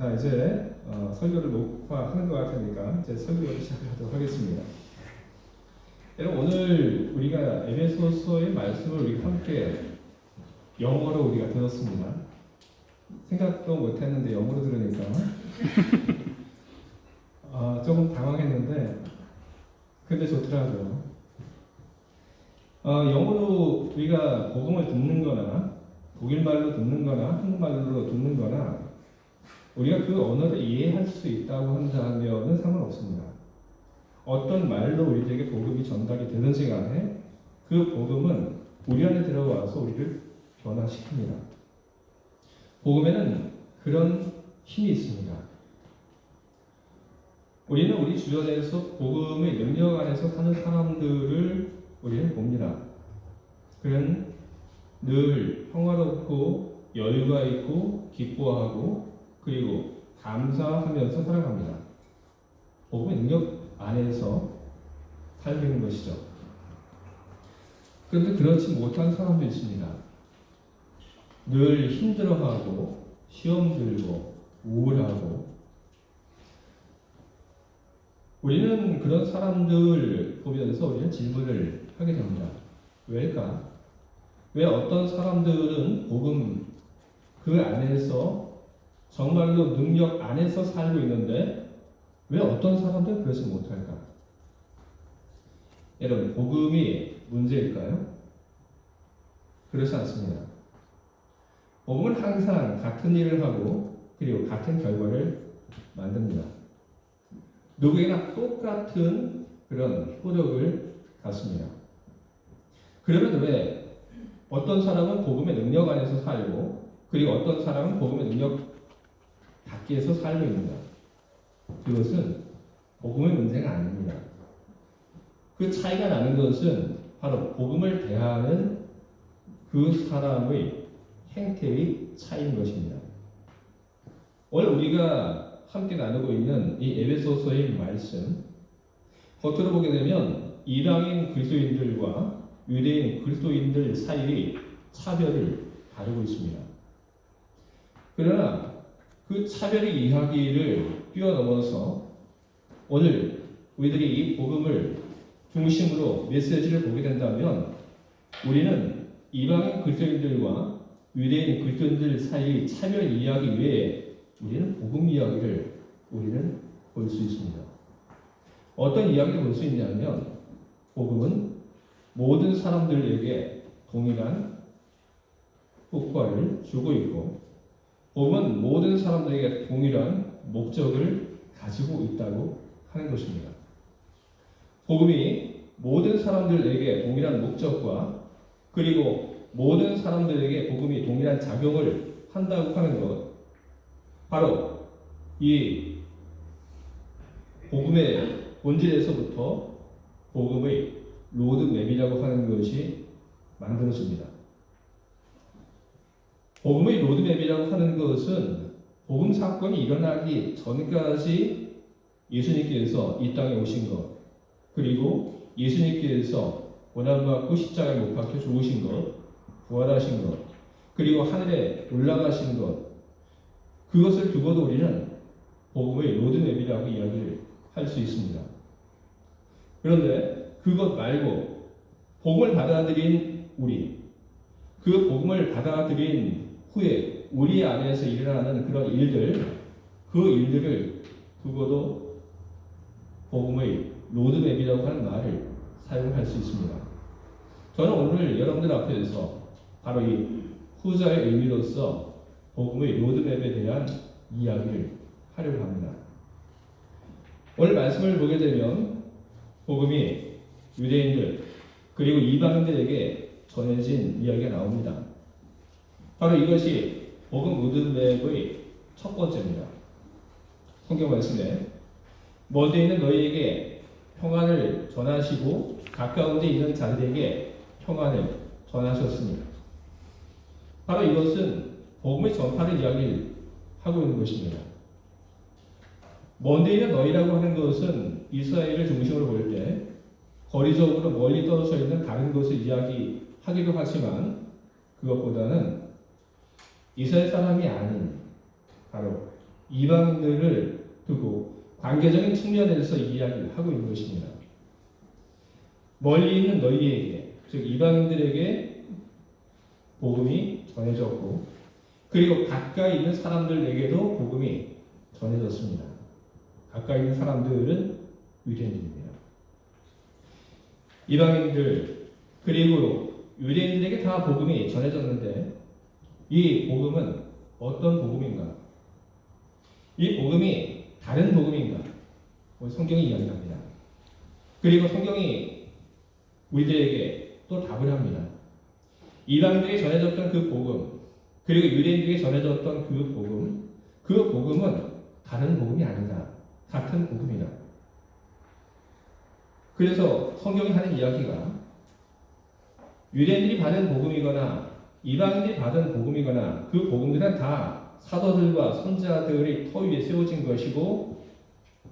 자, 이제 설교를 녹화하는 것 같으니까 이제 설교를 시작하도록 하겠습니다. 여러분, 오늘 우리가 에베소서의 말씀을 우리가 함께 영어로 우리가 들었습니다. 생각도 못했는데 영어로 들으니까 조금 당황했는데 근데 좋더라고요. 영어로 우리가 복음을 듣는 거나 독일말로 듣는 거나 한국말로 듣는 거나 우리가 그 언어를 이해할 수 있다고 한다면 상관없습니다. 어떤 말로 우리에게 복음이 전달이 되는지 간에 그 복음은 우리 안에 들어와서 우리를 변화시킵니다. 복음에는 그런 힘이 있습니다. 우리는 우리 주변에서 복음의 능력 안에서 사는 사람들을 우리는 봅니다. 그는 늘 평화롭고 여유가 있고 기뻐하고 그리고 감사하면서 살아갑니다. 복음의 능력 안에서 살고 것이죠. 그런데 그렇지 못한 사람도 있습니다. 늘 힘들어하고 시험 들고 우울하고 우리는 그런 사람들 보면서 우리는 질문을 하게 됩니다. 왜일까? 왜 어떤 사람들은 복음 그 안에서 정말로 능력 안에서 살고 있는데 왜 어떤 사람들은 그러지 못할까? 여러분, 복음이 문제일까요? 그렇지 않습니다. 복음은 항상 같은 일을 하고 그리고 같은 결과를 만듭니다. 누구에게나 똑같은 그런 효력을 갖습니다. 그러면 왜 어떤 사람은 복음의 능력 안에서 살고 그리고 어떤 사람은 복음의 능력 밖에서 살고 있는가? 그것은 복음의 문제가 아닙니다. 그 차이가 나는 것은 바로 복음을 대하는 그 사람의 행태의 차이인 것입니다. 오늘 우리가 함께 나누고 있는 이 에베소서의 말씀, 겉으로 보게 되면 이방인 그리스도인들과 유대인 그리스도인들 사이의 차별을 다루고 있습니다. 그러나 그 차별의 이야기를 뛰어넘어서 오늘 우리들이 이 복음을 중심으로 메시지를 보게 된다면 우리는 이방인 그리스도인들과 유대인 그리스도인들 사이의 차별 이야기 외에 우리는 복음 이야기를 우리는 볼 수 있습니다. 어떤 이야기를 볼 수 있냐면 복음은 모든 사람들에게 동일한 효과를 주고 있고 복음은 모든 사람들에게 동일한 목적을 가지고 있다고 하는 것입니다. 복음이 모든 사람들에게 동일한 목적과 그리고 모든 사람들에게 복음이 동일한 작용을 한다고 하는 것, 바로 이 복음의 본질에서부터 복음의 로드맵이라고 하는 것이 만들어집니다. 복음의 로드맵이라고 하는 것은 복음 사건이 일어나기 전까지 예수님께서 이 땅에 오신 것, 그리고 예수님께서 고난받고 십자가에 못 박혀 죽으신 것, 부활하신 것, 그리고 하늘에 올라가신 것, 그것을 두고도 우리는 복음의 로드맵이라고 이야기를 할 수 있습니다. 그런데 그것 말고 복음을 받아들인 우리, 그 복음을 받아들인 후에 우리 안에서 일어나는 그런 일들, 그 일들을 두고도 복음의 로드맵이라고 하는 말을 사용할 수 있습니다. 저는 오늘 여러분들 앞에서 바로 이 후자의 의미로서 복음의 로드맵에 대한 이야기를 하려고 합니다. 오늘 말씀을 보게 되면 복음이 유대인들 그리고 이방인들에게 전해진 이야기가 나옵니다. 바로 이것이 복음 로드맵의 첫 번째입니다. 성경 말씀에 먼데 있는 너희에게 평안을 전하시고 가까운 데 있는 자들에게 평안을 전하셨습니다. 바로 이것은 복음의 전파를 이야기를 하고 있는 것입니다. 먼데 있는 너희라고 하는 것은 이스라엘을 중심으로 볼 때 거리적으로 멀리 떨어져 있는 다른 것을 이야기하기도 하지만 그것보다는 이스라엘 사람이 아닌 바로 이방인들을 두고 관계적인 측면에서 이야기하고 있는 것입니다. 멀리 있는 너희에게, 즉 이방인들에게 복음이 전해졌고, 그리고 가까이 있는 사람들에게도 복음이 전해졌습니다. 가까이 있는 사람들은 유대인들입니다. 이방인들 그리고 유대인들에게 다 복음이 전해졌는데, 이 복음은 어떤 복음인가? 이 복음이 다른 복음인가? 성경이 이야기합니다. 그리고 성경이 우리들에게 또 답을 합니다. 이방인들에게 전해졌던 그 복음, 그리고 유대인들에게 전해졌던 그 복음은 다른 복음이 아니다. 같은 복음이다. 그래서 성경이 하는 이야기가 유대인들이 받은 복음이거나 이방인들이 받은 복음이거나 그 복음들은 다 사도들과 선지자들의 터 위에 세워진 것이고,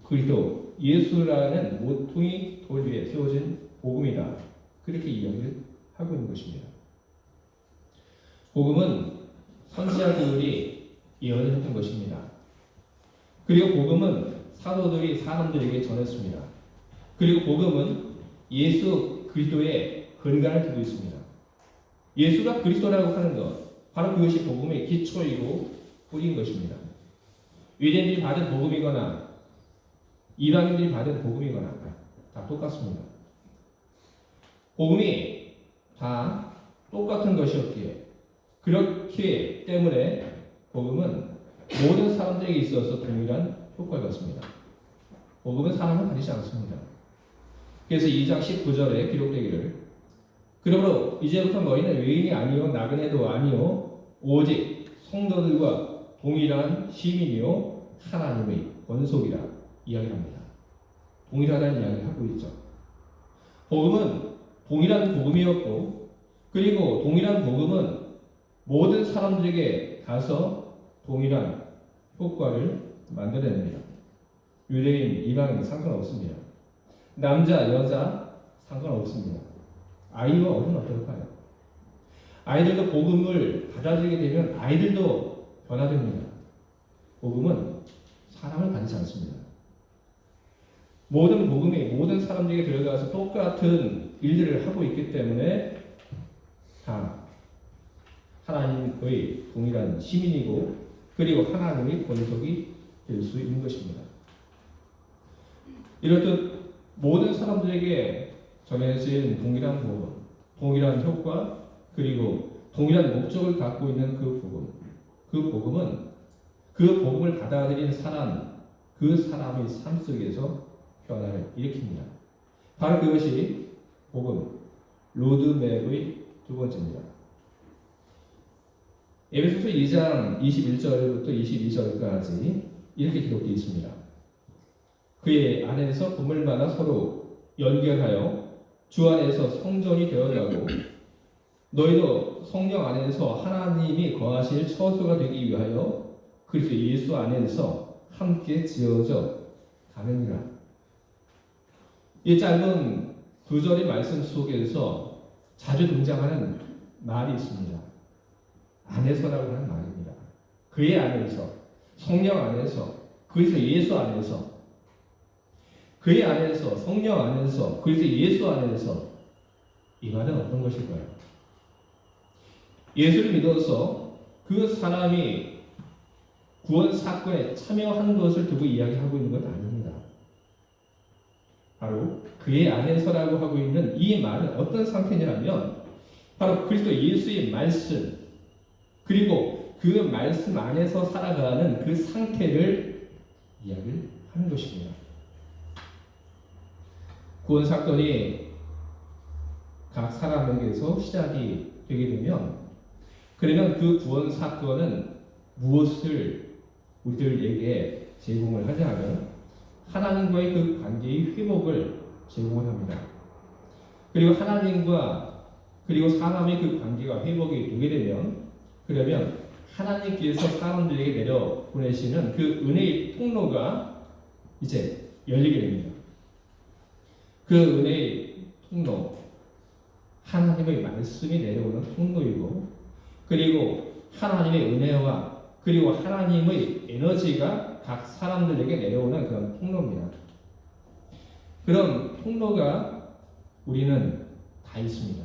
그리스도 예수라는 모퉁이 돌 위에 세워진 복음이다. 그렇게 이야기를 하고 있는 것입니다. 복음은 선지자들이 예언했던 것입니다. 그리고 복음은 사도들이 사람들에게 전했습니다. 그리고 복음은 예수 그리스도의 근간을 두고 있습니다. 예수가 그리스도라고 하는 것, 바로 그것이 복음의 기초이고 뿌리인 것입니다. 유대인들이 받은 복음이거나 이방인들이 받은 복음이거나 다 똑같습니다. 복음이 다 똑같은 것이었기에, 그렇기 때문에 복음은 모든 사람들에게 있어서 동일한 효과를 갖습니다. 복음은 사람을 가리지 않습니다. 그래서 2장 19절에 기록되기를, 그러므로 이제부터 너희는 외인이 아니요 나그네도 아니요 오직 성도들과 동일한 시민이요 하나님의 권속이라 이야기합니다. 동일하다는 이야기를 하고 있죠. 복음은 동일한 복음이었고, 그리고 동일한 복음은 모든 사람들에게 가서 동일한 효과를 만들어냅니다. 유대인, 이방인 상관없습니다. 남자, 여자 상관없습니다. 아이와 어른 어떨까요? 아이들도 복음을 받아들이게 되면 아이들도 변화됩니다. 복음은 사람을 가리지 않습니다. 모든 복음이 모든 사람들에게 들어가서 똑같은 일들을 하고 있기 때문에 다 하나님의 동일한 시민이고, 그리고 하나님의 권속이 될 수 있는 것입니다. 이렇듯 모든 사람들에게 전해진 동일한 복음, 동일한 효과, 그리고 동일한 목적을 갖고 있는 그 복음은 그 복음을 받아들인 사람, 그 사람의 삶 속에서 변화를 일으킵니다. 바로 그것이 복음, 로드맵의 두 번째입니다. 에베소서 2장 21절부터 22절까지 이렇게 기록되어 있습니다. 그의 안에서 건물마다 서로 연결하여 주 안에서 성전이 되어가고, 너희도 성령 안에서 하나님이 거하실 처소가 되기 위하여 그리스도 예수 안에서 함께 지어져 가느니라. 이 짧은 두 절의 말씀 속에서 자주 등장하는 말이 있습니다. 안에서라고 하는 말입니다. 그의 안에서, 성령 안에서, 그리스도 예수 안에서, 그의 안에서, 성령 안에서, 그리스도 예수 안에서. 이 말은 어떤 것일까요? 예수를 믿어서 그 사람이 구원 사건에 참여한 것을 두고 이야기하고 있는 것 아닙니다. 바로 그의 안에서라고 하고 있는 이 말은 어떤 상태냐면, 바로 그리스도 예수의 말씀, 그리고 그 말씀 안에서 살아가는 그 상태를 이야기를 하는 것입니다. 구원 사건이 각 사람에게서 시작이 되게 되면, 그러면 그 구원 사건은 무엇을 우리들에게 제공을 하냐면 하나님과의 그 관계의 회복을 제공을 합니다. 그리고 하나님과 그리고 사람의 그 관계가 회복이 되게 되면, 그러면 하나님께서 사람들에게 내려 보내시는 그 은혜의 통로가 이제 열리게 됩니다. 그 은혜의 통로, 하나님의 말씀이 내려오는 통로이고, 그리고 하나님의 은혜와 그리고 하나님의 에너지가 각 사람들에게 내려오는 그런 통로입니다. 그런 통로가 우리는 다 있습니다.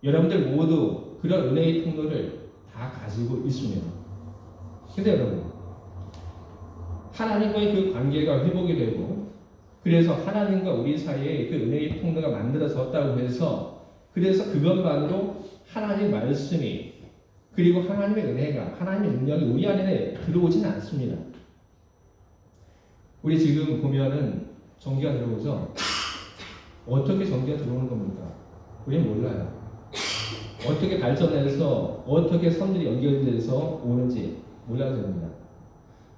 여러분들 모두 그런 은혜의 통로를 다 가지고 있습니다. 근데 여러분, 하나님과의 그 관계가 회복이 되고, 그래서 하나님과 우리 사이에 그 은혜의 통로가 만들어졌다고 해서, 그래서 그것만으로 하나님의 말씀이, 그리고 하나님의 은혜가, 하나님의 능력이 우리 안에 들어오지는 않습니다. 우리 지금 보면은 전기가 들어오죠? 어떻게 전기가 들어오는 겁니까? 우리는 몰라요. 어떻게 발전해서 어떻게 선들이 연결돼서 오는지 몰라도 됩니다.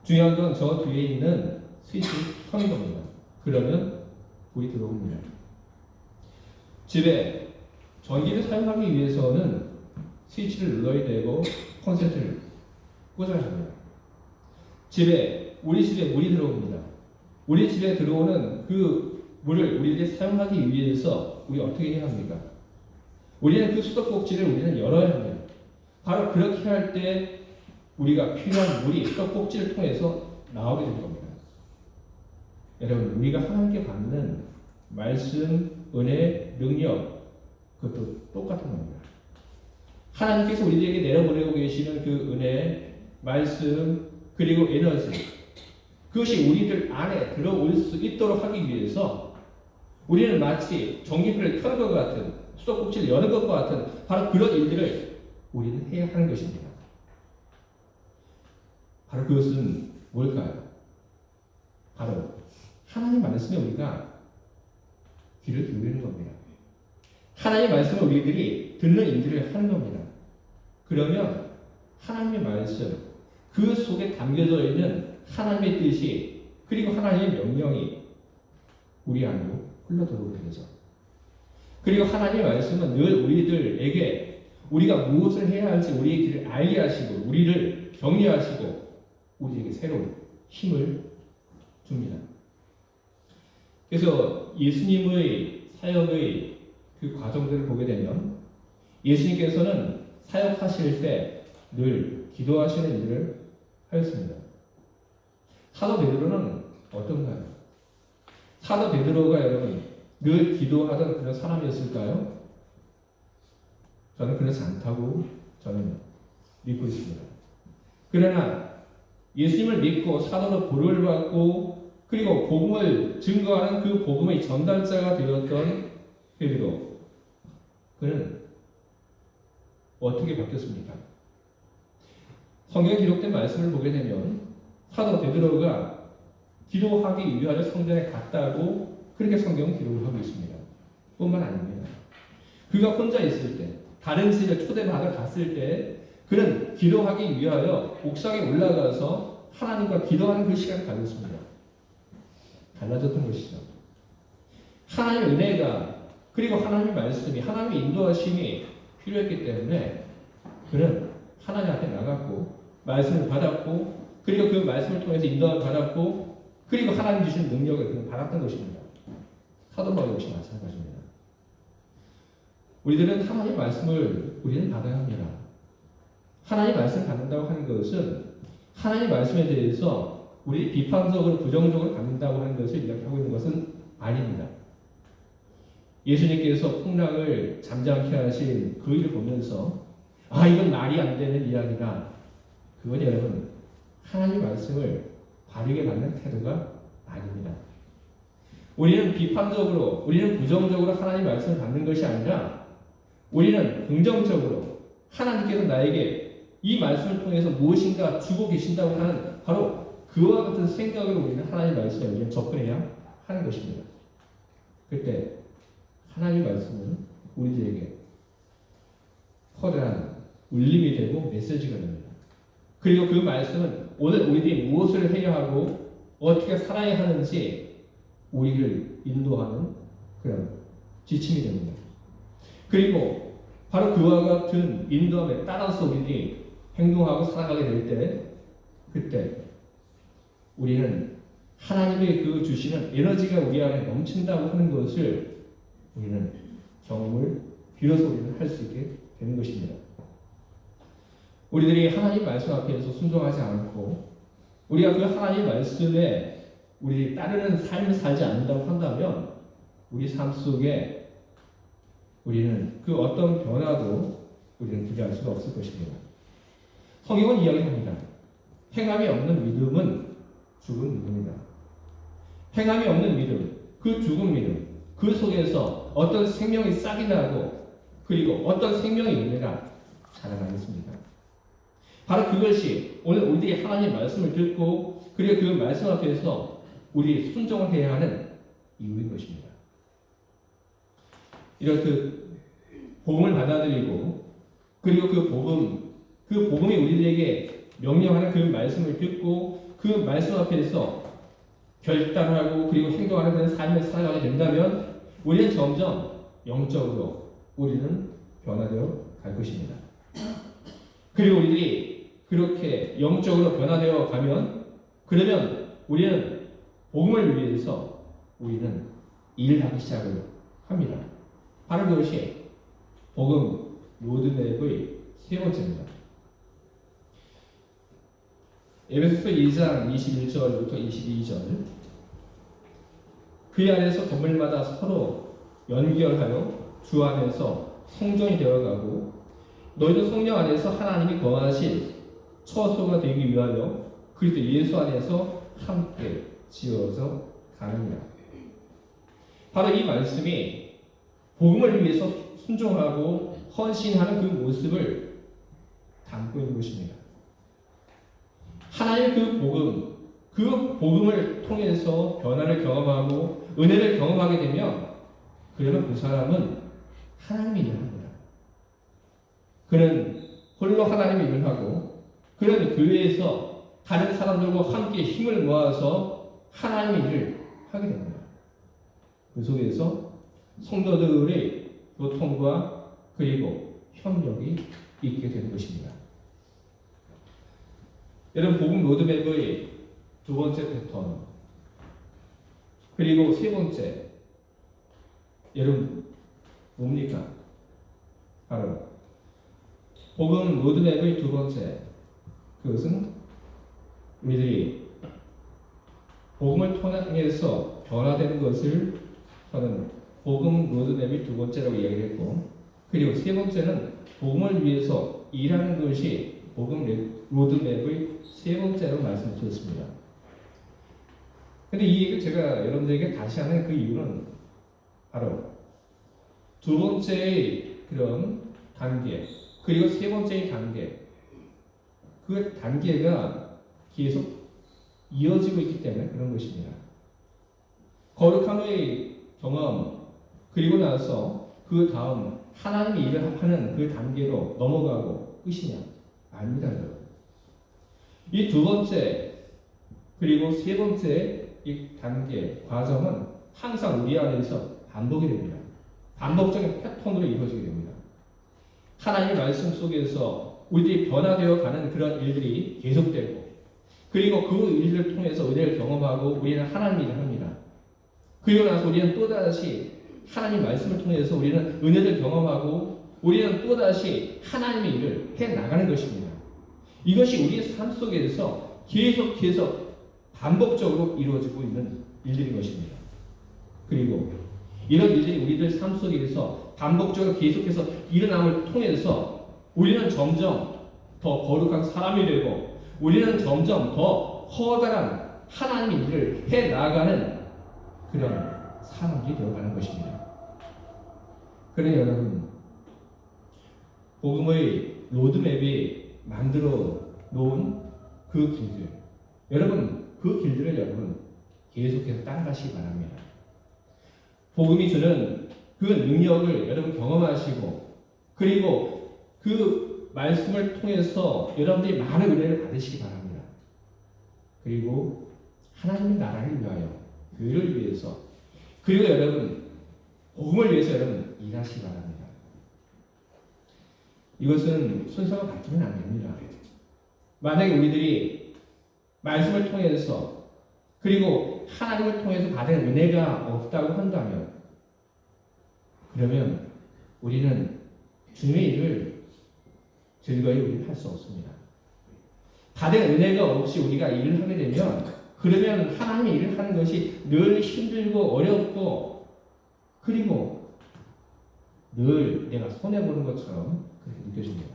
중요한 건 저 뒤에 있는 스위치를 켜는 겁니다. 그러면 불이 들어옵니다. 집에 전기를 사용하기 위해서는 스위치를 눌러야 되고 콘센트를 꽂아야 합니다. 우리 집에 물이 들어옵니다. 우리 집에 들어오는 그 물을 우리들이 사용하기 위해서 우리 어떻게 해야 합니까? 우리는 그 수도꼭지를 우리는 열어야 합니다. 바로 그렇게 할 때 우리가 필요한 물이 수도꼭지를 통해서 나오게 될 겁니다. 여러분, 우리가 하나님께 받는 말씀, 은혜, 능력, 그것도 똑같은 겁니다. 하나님께서 우리들에게 내려보내고 계시는 그 은혜, 말씀, 그리고 에너지, 그것이 우리들 안에 들어올 수 있도록 하기 위해서 우리는 마치 전기불을 켜는 것 같은, 수도꼭지를 여는 것과 같은 바로 그런 일들을 우리는 해야 하는 것입니다. 바로 그것은 뭘까요? 바로 하나님 말씀에 우리가 귀를 기울이는 겁니다. 하나님의 말씀을 우리들이 듣는 일들을 하는 겁니다. 그러면 하나님의 말씀, 그 속에 담겨져 있는 하나님의 뜻이, 그리고 하나님의 명령이 우리 안으로 흘러들어오게 되죠. 그리고 하나님의 말씀은 늘 우리들에게 우리가 무엇을 해야 할지 우리의 길을 알게 하시고, 우리를 격려하시고, 우리에게 새로운 힘을 줍니다. 그래서 예수님의 사역의 그 과정들을 보게 되면 예수님께서는 사역하실 때 늘 기도하시는 일을 하였습니다. 사도 베드로는 어떤가요? 사도 베드로가 여러분 늘 기도하던 그런 사람이었을까요? 저는 그렇지 않다고 저는 믿고 있습니다. 그러나 예수님을 믿고 사도로 부름을 받고 그리고 복음을 증거하는 그 복음의 전달자가 되었던 베드로, 그는 어떻게 바뀌었습니까? 성경에 기록된 말씀을 보게 되면 사도 베드로가 기도하기 위하여 성전에 갔다고 그렇게 성경은 기록을 하고 있습니다. 뿐만 아닙니다. 그가 혼자 있을 때, 다른 집에 초대받아 갔을 때 그는 기도하기 위하여 옥상에 올라가서 하나님과 기도하는 그 시간을 가졌습니다. 달라졌던 것이죠. 하나님의 은혜가, 그리고 하나님의 말씀이, 하나님의 인도하심이 필요했기 때문에 그는 하나님 앞에 나갔고 말씀을 받았고, 그리고 그 말씀을 통해서 인도를 받았고, 그리고 하나님 주신 능력을 그는 받았던 것입니다. 사도 바울 역시 마찬가지입니다. 우리들은 하나님의 말씀을 우리는 받아야 합니다. 하나님의 말씀을 받는다고 하는 것은 하나님의 말씀에 대해서 우리 비판적으로 부정적으로 받는다고 하는 것을 이야기하고 있는 것은 아닙니다. 예수님께서 풍랑을 잠잠케 하신 그 일을 보면서 이건 말이 안 되는 이야기다. 그건 여러분 하나님의 말씀을 바르게 받는 태도가 아닙니다. 우리는 비판적으로, 우리는 부정적으로 하나님의 말씀을 받는 것이 아니라 우리는 긍정적으로 하나님께서 나에게 이 말씀을 통해서 무엇인가 주고 계신다고 하는 바로 그와 같은 생각으로 우리는 하나님의 말씀에 우리는 접근해야 하는 것입니다. 그때 하나님의 말씀은 우리들에게 커다란 울림이 되고 메시지가 됩니다. 그리고 그 말씀은 오늘 우리들이 무엇을 해야 하고 어떻게 살아야 하는지 우리를 인도하는 그런 지침이 됩니다. 그리고 바로 그와 같은 인도함에 따라서 우리들이 행동하고 살아가게 될 때, 그때 우리는 하나님의 그 주시는 에너지가 우리 안에 넘친다고 하는 것을 우리는 경험을 비로소 우리는 할 수 있게 되는 것입니다. 우리들이 하나님 말씀 앞에서 순종하지 않고 우리가 그 하나님 말씀에 우리들이 따르는 삶을 살지 않는다고 한다면 우리 삶 속에 우리는 그 어떤 변화도 우리는 기대할 수가 없을 것입니다. 성경은 이야기합니다. 행함이 없는 믿음은 죽은 믿음이다. 행함이 없는 믿음, 그 죽은 믿음, 그 속에서 어떤 생명이 싹이 나고 그리고 어떤 생명의 은혜가 자라나겠습니다. 바로 그것이 오늘 우리들이 하나님 말씀을 듣고 그리고 그 말씀 앞에서 우리 순종을 해야 하는 이유인 것입니다. 이런 그 복음을 받아들이고 그리고 그 복음이 우리들에게 명령하는 그 말씀을 듣고 그 말씀 앞에서 결단하고 그리고 행동하는 그런 삶을 살아가게 된다면 우리는 점점 영적으로 우리는 변화되어 갈 것입니다. 그리고 우리들이 그렇게 영적으로 변화되어 가면 그러면 우리는 복음을 위해서 우리는 일하기 시작을 합니다. 바로 그것이 복음 로드맵의 세 번째입니다. 에베소서 2장 21절부터 22절 그 안에서 건물마다 서로 연결하여 주 안에서 성전이 되어가고 너희도 성령 안에서 하나님이 거하실 처소가 되기 위하여 그리스도 예수 안에서 함께 지어져 가느니라. 바로 이 말씀이 복음을 위해서 순종하고 헌신하는 그 모습을 담고 있는 것입니다. 하나님의 그 복음을 통해서 변화를 경험하고 은혜를 경험하게 되면 그러면 그 사람은 하나님의 일을 합니다. 그는 홀로 하나님의 일을 하고 그는 교회에서 다른 사람들과 함께 힘을 모아서 하나님의 일을 하게 됩니다. 그 속에서 성도들의 교통과 그리고 협력이 있게 되는 것입니다. 여러분 복음 로드맵의 두 번째 패턴 그리고 세 번째 여러분 뭡니까? 바로 복음 로드맵의 두 번째 그것은 우리들이 복음을 통해서 변화되는 것을 저는 복음 로드맵의 두 번째라고 이야기를 했고 그리고 세 번째는 복음을 위해서 일하는 것이 복음 로드맵의 세 번째로 말씀드렸습니다. 근데 이 얘기를 제가 여러분들에게 다시 하는 그 이유는 바로 두 번째의 그런 단계 그리고 세 번째의 단계 그 단계가 계속 이어지고 있기 때문에 그런 것입니다. 거룩함의 경험 그리고 나서 그 다음 하나님의 일을 하는 그 단계로 넘어가고 끝이냐? 아닙니다. 이 두 번째 그리고 세 번째 이 단계 과정은 항상 우리 안에서 반복이 됩니다. 반복적인 패턴으로 이루어지게 됩니다. 하나님의 말씀 속에서 우리들이 변화되어 가는 그런 일들이 계속되고 그리고 그 일을 통해서 은혜를 경험하고 우리는 하나님의 일을 합니다. 그리고 나서 우리는 또다시 하나님 말씀을 통해서 우리는 은혜를 경험하고 우리는 또다시 하나님의 일을 해나가는 것입니다. 이것이 우리의 삶 속에서 계속 반복적으로 이루어지고 있는 일들인 것입니다. 그리고 이런 일들이 우리들 삶 속에서 반복적으로 계속해서 일어남을 통해서 우리는 점점 더 거룩한 사람이 되고 우리는 점점 더 커다란 하나님의 일을 해나가는 그런 사람들이 되어가는 것입니다. 그래 여러분 복음의 로드맵이 만들어 놓은 그 길들 여러분 그 길들을 여러분 계속해서 따라가시기 바랍니다. 복음이 주는 그 능력을 여러분 경험하시고 그리고 그 말씀을 통해서 여러분들이 많은 은혜를 받으시기 바랍니다. 그리고 하나님의 나라를 위하여 교회를 위해서 그리고 여러분 복음을 위해서 여러분 일하시기 바랍니다. 이것은 순서가 바뀌면 안 됩니다. 만약에 우리들이 말씀을 통해서 그리고 하나님을 통해서 받은 은혜가 없다고 한다면 그러면 우리는 주님의 일을 즐거이 우리는 할 수 없습니다. 받은 은혜가 없이 우리가 일을 하게 되면 그러면 하나님의 일을 하는 것이 늘 힘들고 어렵고 그리고 늘 내가 손해보는 것처럼 그렇게 느껴집니다.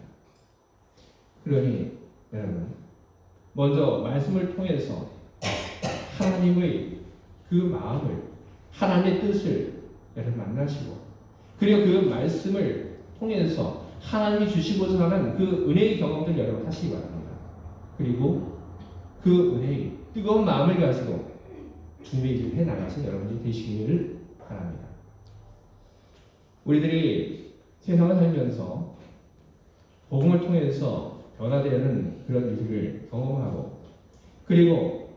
그러니 여러분 먼저 말씀을 통해서 하나님의 그 마음을 하나님의 뜻을 여러분 만나시고 그리고 그 말씀을 통해서 하나님이 주시고자 하는 그 은혜의 경험들 여러분 하시기 바랍니다. 그리고 그 은혜의 뜨거운 마음을 가지고 주님의 일을 해나가신 여러분이 되시기를 바랍니다. 우리들이 세상을 살면서 복음을 통해서 변화되는 그런 일들을 경험하고 그리고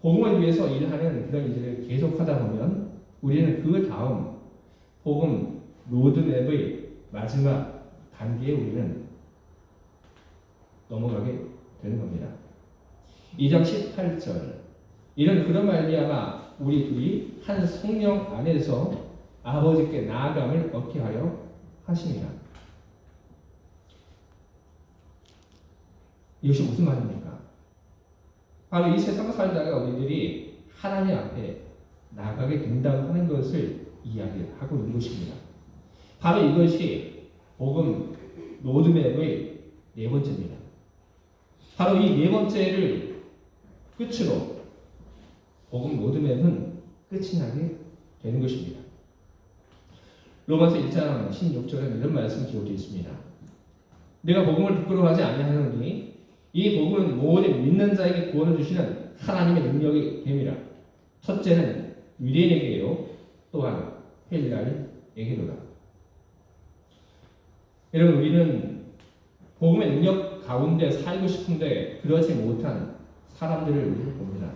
복음을 위해서 일하는 그런 일들을 계속하다 보면 우리는 그 다음 복음 로드맵의 마지막 단계에 우리는 넘어가게 되는 겁니다. 2장 18절 이런 그런 말미암아 우리들이 한 성령 안에서 아버지께 나아감을 얻게 하려 하십니다. 이것이 무슨 말입니까? 바로 이 세상을 살다가 우리들이 하나님 앞에 나아가게 된다고 하는 것을 이야기하고 있는 것입니다. 바로 이것이 복음 로드맵의 네 번째입니다. 바로 이 네 번째를 끝으로 복음 로드맵은 끝이 나게 되는 것입니다. 로마서 1장 16절에 이런 말씀이 기록되어 있습니다. 내가 복음을 부끄러워하지 아니하노니 이 복음은 모든 믿는 자에게 구원을 주시는 하나님의 능력이 됨이라. 첫째는 유대인에게요 또한 헬라인에게로다. 여러분 우리는 복음의 능력 가운데 살고 싶은데 그러지 못한 사람들을 우리는 봅니다.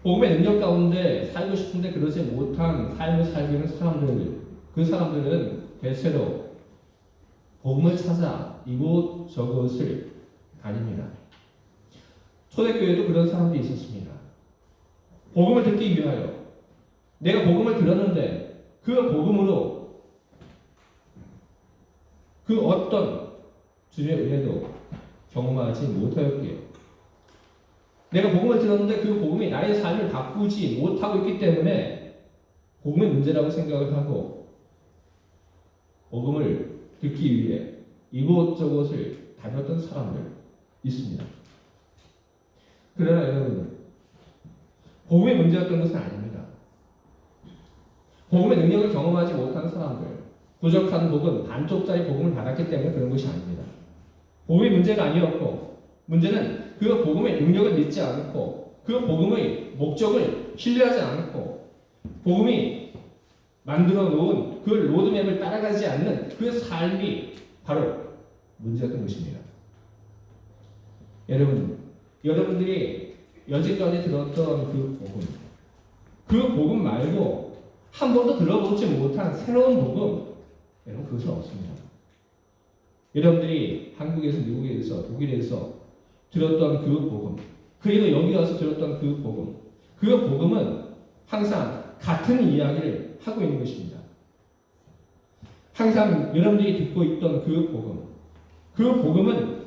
복음의 능력 가운데 살고 싶은데 그러지 못한 삶을 살고 있는 사람들, 그 사람들은 대체로 복음을 찾아 이곳 저곳을 다닙니다. 초대교회도 그런 사람들이 있었습니다. 복음을 듣기 위하여 내가 복음을 들었는데 그 복음으로 그 어떤 주님의 은혜도 경험하지 못하였기에 내가 복음을 들었는데 그 복음이 나의 삶을 바꾸지 못하고 있기 때문에 복음의 문제라고 생각을 하고 복음을 듣기 위해 이곳저곳을 다녔던 사람들 있습니다. 그러나 여러분 복음의 문제였던 것은 아닙니다. 복음의 능력을 경험하지 못한 사람들 부족한 복음, 반쪽짜리 복음을 받았기 때문에 그런 것이 아닙니다. 복음의 문제가 아니었고 문제는 그 복음의 능력을 믿지 않고 그 복음의 목적을 신뢰하지 않고 복음이 만들어 놓은 그 로드맵을 따라가지 않는 그 삶이 바로 문제였던 것입니다. 여러분들이 여지까지 들었던 그 복음 말고 한 번도 들어보지 못한 새로운 복음, 여러분 그것은 없습니다. 여러분들이 한국에서, 미국에서, 독일에서 들었던 그 복음, 그리고 여기 와서 들었던 그 복음은 항상 같은 이야기를 하고 있는 것입니다. 항상 여러분들이 듣고 있던 그 복음은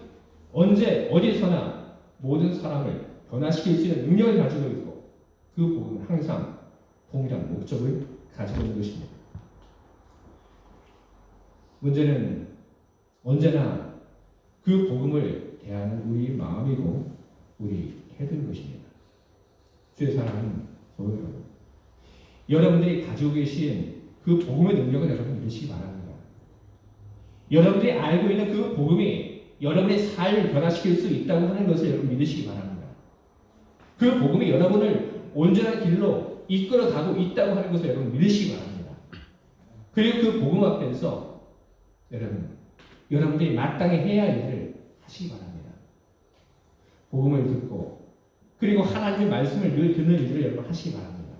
언제 어디서나 모든 사람을 변화시킬 수 있는 능력을 가지고 있고 그 복음은 항상 동일한 목적을 가지고 있는 것입니다. 문제는 언제나 그 복음을 대하는 우리 마음이고 우리 태도인 것입니다. 주의 사랑하는 성도 여러분, 여러분들이 가지고 계신 그 복음의 능력을 여러분 믿으시기 바랍니다. 여러분들이 알고 있는 그 복음이 여러분의 삶을 변화시킬 수 있다고 하는 것을 여러분 믿으시기 바랍니다. 그 복음이 여러분을 온전한 길로 이끌어 가고 있다고 하는 것을 여러분 믿으시기 바랍니다. 그리고 그 복음 앞에서 여러분들이 마땅히 해야 할 일을 하시기 바랍니다. 복음을 듣고 그리고 하나님의 말씀을 늘 듣는 일을 여러분 하시기 바랍니다.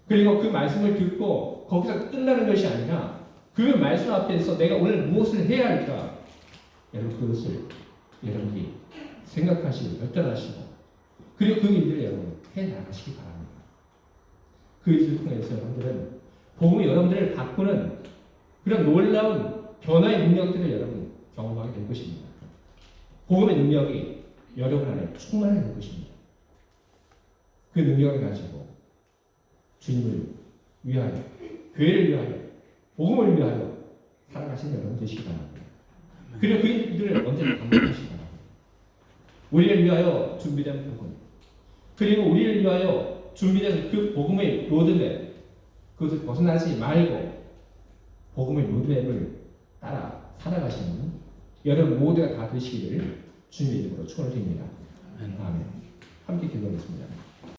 그리고 그 말씀을 듣고 거기서 끝나는 것이 아니라 그 말씀 앞에서 내가 오늘 무엇을 해야 할까? 여러분 그것을 여러분이 생각하시고 결단하시고 그리고 그 일들을 여러분 해나가시기 바랍니다. 그 일을 통해서 여러분들은 복음이 여러분들을 바꾸는 그런 놀라운 변화의 능력들을 여러분 경험하게 될 것입니다. 복음의 능력이 여러분 안에 충만하게 될 것입니다. 그 능력을 가지고 주님을 위하여, 교회를 위하여, 복음을 위하여 살아가신 여러분 되시기 바랍니다. 그리고 그 일들을 언제나 감당하시기 바랍니다. 우리를 위하여 준비된 복음, 그리고 우리를 위하여 준비된 그 복음의 로드맵, 그것을 벗어나지 말고 복음의 로드맵을 따라 살아가시는 여러분 모두가 다 되시기를 주님의 이름으로 축원드립니다. 아멘. 함께 기도하겠습니다.